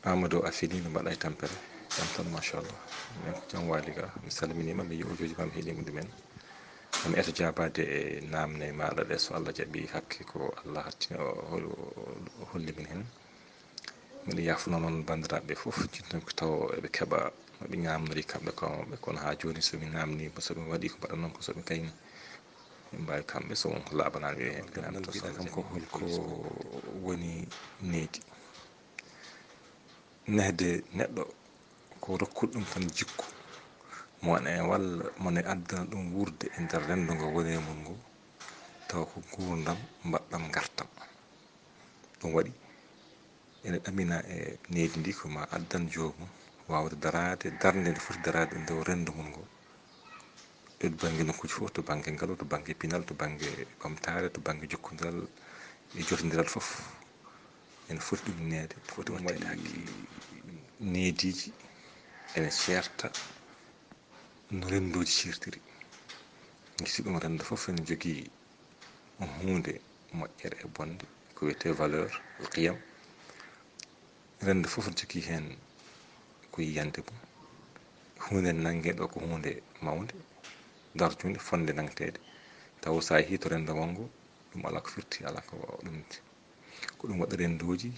Amadou a fini no mbaɗa e tampere jam tan machallah min jam waali ga mi salminima mi yojoji mam heeɗima ɗumen mi eto jabade e namne maɗa ɗe so Allah jaaɓi hakke ko Allah hattino holli min hen miɗa yafuno noon bandiraɓe foof jintan ko taw eɓe keeɓa noɓe ñamnori kamɓe komaɓe kono ha joni somi namnima somi waɗi ko mbaɗa noon ko somi kayni min mbawi kamɓe so wonko laaɓanani wi hen ganam to mbiɗa kam ko holko woni needi nehde neɗɗo ko rokkude ɗum tan jikku mone walla mone addana ɗum wurde e nder rendo ngo woni e mum ngo taw ko gurdam mbaɗɗam gartam ɗum waɗi ene ɗamina e needi ndi ko ma addan jomum wawde darade darde nde foti darade e dow rendo mum ngo e banggue nokkuji fof to banggue ngaalu to banggue pinal to banggue ɓamtare to banggue jokkodiral e jotodiral foof ene foti ɗum nede foti wattede hakkille neediji ene certa no rendoji cirtiri gisi ɗum rendo foof ene jogui hunde moƴƴere e bonde ko wiyete valeur qiyam rendo foof ne jogui hen ko yiyande mum hunde nangue ɗo ko hunde mawde darjude fonde nangtede taw sa yeehi to rendo wongo ɗum ala ko firti ala ko ɗumti ko ɗum waɗa rendoji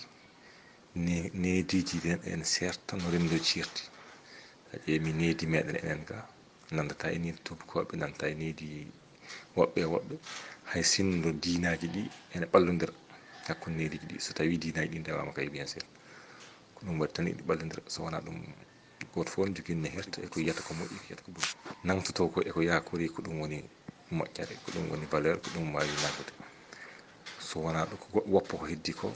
neediji ene certa no rendoji cirti a ƴeewi needi meɗen enen ga nandata e needi tubakoɓe nandata e needi woɓɓe e woɓɓe hay sinno dinaji ɗi ene ɓallodira hakkude neediji ɗi so tawi dinaji ɗi ndewama kay bien sûr ko ɗum waɗi tan ɗi ɓallodira so wona ɗum goto fof ne jogui no hirta eko yiyata ko moƴƴi eko yiyata ko boɗɗi nangtoto ko eko yakori ko ɗum woni moƴƴere ko ɗum woni valeur ko ɗum wawi nangude so wona ɗum ko woppa ko heddi ko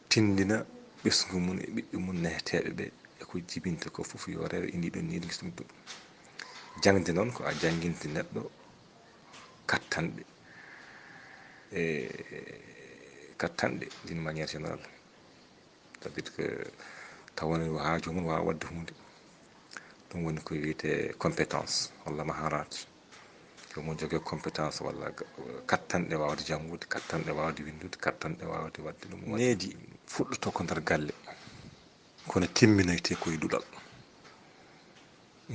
tindina ɓesgu mum e ɓiɓɓe mum neheteɓe ɓe eko jibinta ko foof yo rewe e ndiɗon needi gismi ɗum jangde noon ko a jangguinte neɗɗo kattanɗe e kattanɗe d'une maniére générale c'est à dire que tawane ha jomum wawa wadde hunde ɗum woni ko wiyete compétence walla maharat jomum jogue compétence walla kattanɗe wawde janggude kattanɗe wawde windude kattanɗe wawde wadde ɗum needi fuɗɗoto ko nder galle kono timminoyte koye duɗal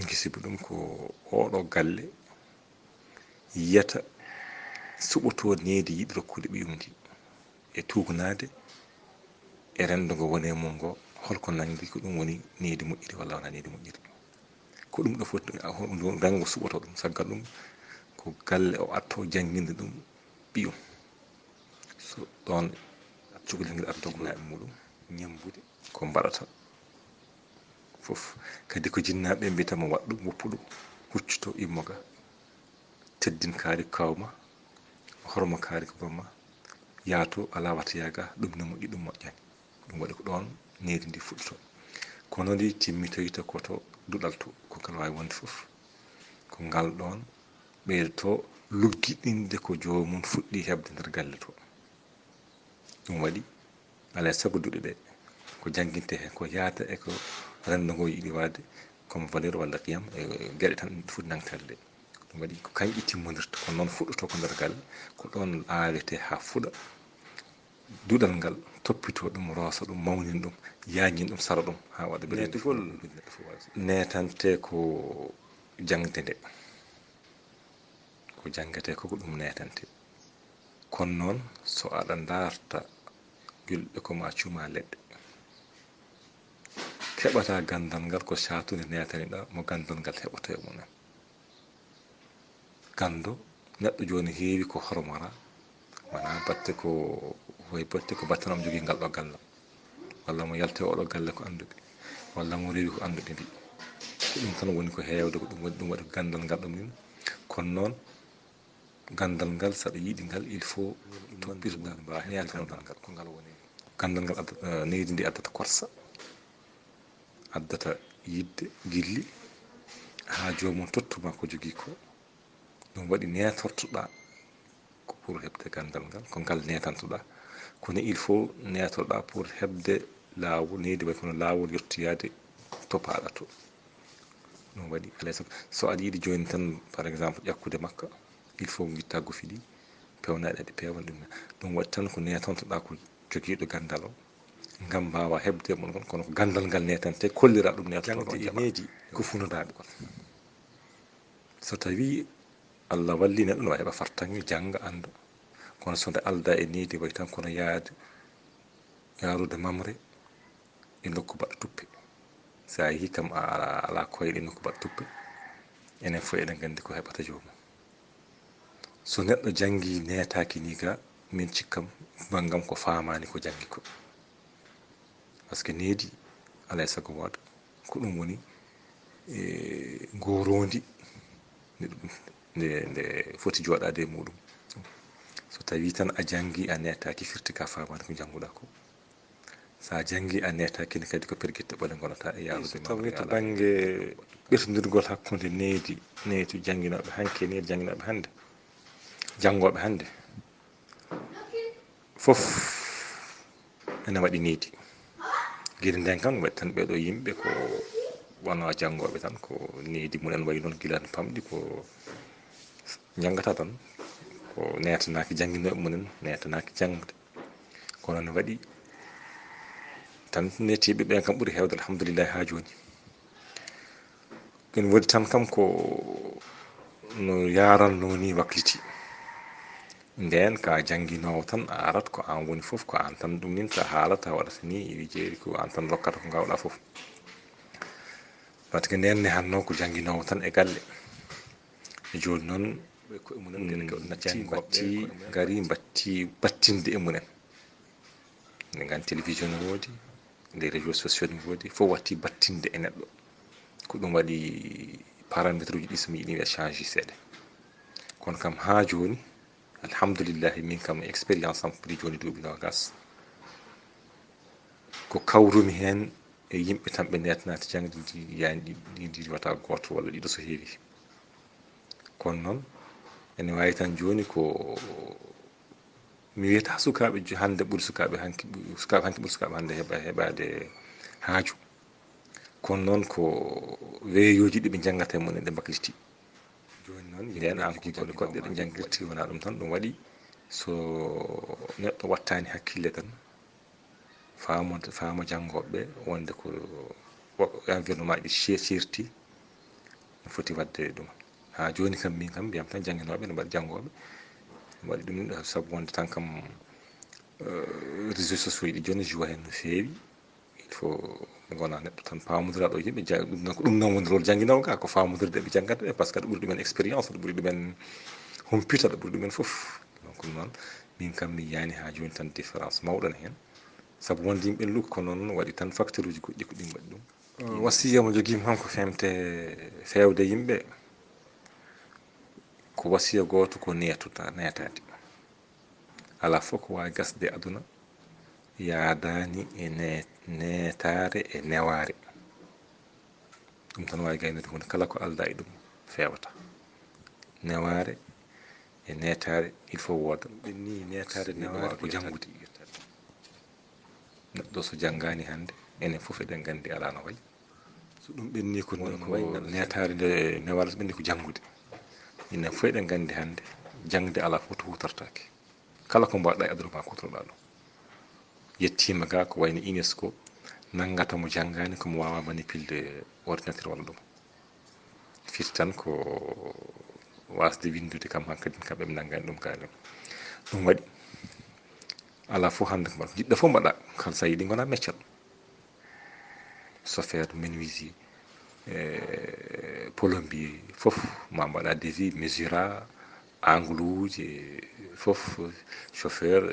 gisibu ɗum ko oɗo galle yiyata suɓoto needi yiɗi rokkude ɓiyum ndi e tugnade e rendo ngo woni e mum ngo holko nangui ko ɗum woni needi moƴƴiri walla wona needi moƴƴiri ko ɗum ɗo foti rengo suɓoto ɗum caggal ɗum ko galle o atto jangguinde ɗum ɓiyum so ɗon cukalel ngel arta doggunaɓe muɗum ñambude ko mbaɗata foof kadi ko jinnaɓe mbiyatamo waɗɗum woppu ɗum huccuto immoga teddin kaari kawma horma kaari ko bamma yaato ala wata yaga ɗum ne moƴƴi ɗum moƴƴani ɗum waɗi ko ɗon needi ndi fuɗɗoto kono ndi timmitoyta koto duɗal to ko ngal wawi wonde foof ko ngal ɗon ɓeydoto luggiɗinde ko jomum fuɗɗi hebde nder galle to ɗum waɗi alay saago duɗe ɗe ko jangguinte hen ko yaata eko rendo ngo yiɗi wadde comme valeur walla qiyam e gueɗe tan ɗe foti nangtade ɗe ɗum waɗi ko kanƴƴe timmodirta kono noon fuɗɗoto ko nder galle ko ɗon awete ha fuɗa duɗal ngal toppito ɗum roosa ɗum mawnina ɗum yañin ɗum sara ɗum ha waɗa netugol netante ko jangde nde ko jangate ko ɗum netante kono noon so aɗa darta julɓe ko ma cuma leɗɗe keɓata gandal ngal ko satude netaniɗa mo gandal ngal heɓata e mumen gando neɗɗo joni heewi ko hormora wona batte ko way batte ko battanam jogui ngal ɗo gallam walla mo yalte oɗo galle ko anduɓe walla mo rewi ko anduɓe mbi ko ɗum tan woni ko hewde ko ɗum waɗi ko gandal ngal ɗum ni kono noon gandal ngal saɗa yiiɗi ngal il faut toppitoɗa netanoɗa ngal ko ngal woni gandal ngal addata needi ndi addata korsa addata yidde gilli ha jomum tottuma ko jogui ko ɗum waɗi netortoɗa ko pour hebde gandal ngal ko ngal netantoɗa kono il faut netoɗa pour hebde lawol needi way kono lawol yettoyade to paɗa to ɗum waɗi alay saago so aɗa yiiɗi joni tan par exemple ƴakkude makka il faut guitta gofi ɗi pewnaɗi ɗi pewna ɗum waɗi tan ko netontoɗa ko joguiɗo gandal o ngam mbawa hebde mon kon kono ko gandal ngal netante kollira ɗum netoto ɗon jaɓa needi ko funodaɓe kon so tawi Allah walli neɗɗo no heɓa fartange janga anda kono so nde alda e needi way tan kono yaarude mamre e nokku baɗɗo tuppe sa yi kam ala koyɗe nokku baɗɗo tuppe enen fof eɗen gandi ko heɓata jomum so neɗɗo jangi netaki ni ga min cikkam bangam ko famani ko jangi ko par ce que needi alay sago waɗa ko ɗum woni gorondi nde foti joɗade e muɗum so tawi tan a jangi a netaki firti ka famani ko janguɗa ko sa jangi a netaki ne kadi ko perguitte ɓole gonata e yarude so tawi to banggue ɓesdirgol hakkude needi janguinoɓe hanke needi janguinoɓe hande jangoɓe hande fof ene waɗi needi gueɗe nden kam waɗi tan ɓeɗo yimɓe ko wona jangoɓe tan ko needi mumen wayi noon guilani pamɗi ko jangata tan ko netanaki janguinoɓe mumen netanaki jangde kono ne waɗi tan netiɓe ɓen kam ɓuuri hewde alhamdulillahi ha joni ene waɗi tan kam ko no yaranno ni wakliti nden ka janguinowo tan a arat ko an woni foof ko an tan ɗumninta haalata waɗata ni iri jeeri ko an tan rokkata ko gawɗa foof par ce que nden ne hanno ko janguinowo tan e galle e joni noon ɓe koye munen natti batti gari batti battinde e munen ne gandi télévision ne woodi les réseaux sociaux ne woodi fof watti battinde e neɗɗo ko ɗum waɗi paramétre uji ɗi somi yiɗi wiya change seeɗa kono kam ha joni alhamdulillahi min kam expérience am ɗi joni duuɓi nogas ko kawrumi hen e yimɓe tan ɓe netnata jangde yani ɗi wata goto walla ɗiɗo so heewi kono noon ene wawi tan joni ko mi wiyata sukaɓe hande ɓuuri sukaɓe hanki ɓuuri sukaɓe hande heɓade haaju kono noon ko weeyoji ɗiɓe jangata e mumen ɗe bakliti joni noon nden an ko goɗɗe goɗɗe ɗe jangguirti wona ɗum tan ɗum waɗi so neɗɗo wattani hakkille tan faamo jangoɓe wonde ko environnement ɗi cirti no foti wadde ɗum ha joni kam min kam mbiyam tan janguinoɓe ne mbaɗi jangoɓe waɗi ɗum saabu wonde tan kam réseaux sociaux ɗi joni joue hen no fewi il faut gona neɗɗo tan pamodiraɗo yimɓe ɗum noon woni rôle janguinowo ga ko famodirde ɓe jangata ɓe par ce que aɗa ɓuuri ɗumen expérience aɗa ɓuuri ɗumen humpito aɗa ɓuuri ɗumen foof donc noon min kam mi yiyani ha joni tan différence mawɗo ne hen saabu wonde yimɓe lugg ko noon waɗi tan facteur uji goɗɗi ko ɗin waɗi ɗum wasiya mo joguimi han ko femte fewde yimɓe ko wasiya goto ko netade ala fof ko wawi gasde e aduna yadani e netare e neware ɗum tan wawi gaynude hunde kala ko alda e ɗum fewata neware e netare il faut woda ɓenni netare neware ko jangude neɗɗo so janggani hande enen foof eɗen gandi ala no wayi so ɗum ɓenni ko netare nde neware so ɓenni ko jangude enen fof eɗen gandi hande jangde ala fof to hutortake kala ko mbaɗɗa e aduna ma kutorɗa ɗum yettima ga ko wayno UNESCO nanggata mo janggani komo wawa manipulde ordinateur walla ɗum firti tan ko wasde windude kam hankkadi kamɓe ɓe nanggani ɗum kaani ɗum waɗi ala fof hande ko mbaɗa jiɗɗo fof mbaɗa kala sa yiiɗi gona meccal chauffeur menuisier plombier fof ma mbaɗa devis mesura angle uji fof chauffeur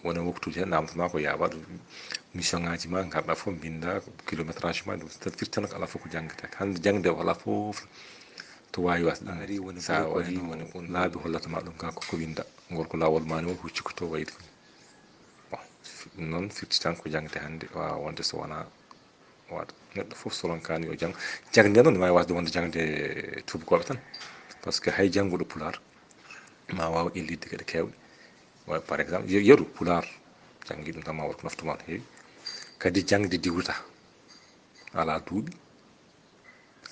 wona waktuji hen namdotoma ko ya waɗ mission ngaji ma garɗa fof binda kilométrage ma ɗum firti tan ko ala fof ko janggate hande jangde o ala fof to wawi wasde ɗum sa waɗi laabi hollatama ɗum ga koko winda ngol ko lawol ma ni won hucci ko to wayde bon ɗum noon firti tan ko jangde hande wawa wonde so wona waɗa neɗɗo foof so ronkani yo jang jangde noon ne wawi wasde wonde jangde tubakoɓe tan par ce que hay janggoɗo pular ma waw illidde gueɗe kewɗe par exemple yeeru pular janggi ɗum tan ma waɗ ko naftuma no heewi kadi jangde diwta ala duuɓi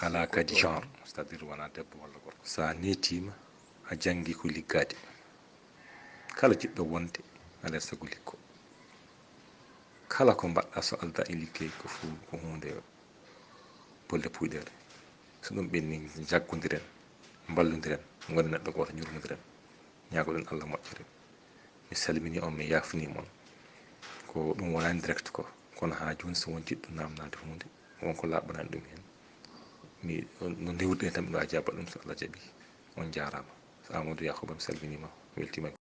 ala kadi genre c'est à dire wona debbo walla gorko sa netima a janggi ko liggade kala jiɗɗo wonde alay saago likko kala ko mbaɗɗa so alda e liggey ko fuu ko hunde bolle puyɗere. So ɗum ɓenni jaggodiren, mballodiren, gonen neɗɗo goto, jurmodiren, ñagoɗen Allah moƴƴere. mi salmini on, mi yafnimon. Ko ɗum wonani direct ko, kono ha joni so won jiɗɗo namnade hunde, wonko laɓanani ɗum hen, mi no dewruɗen tan mbiɗa wawi jabbat ɗum so Allah jaaɓi. On jarama. So Amadou Yahoba mi salminima, mi weltima.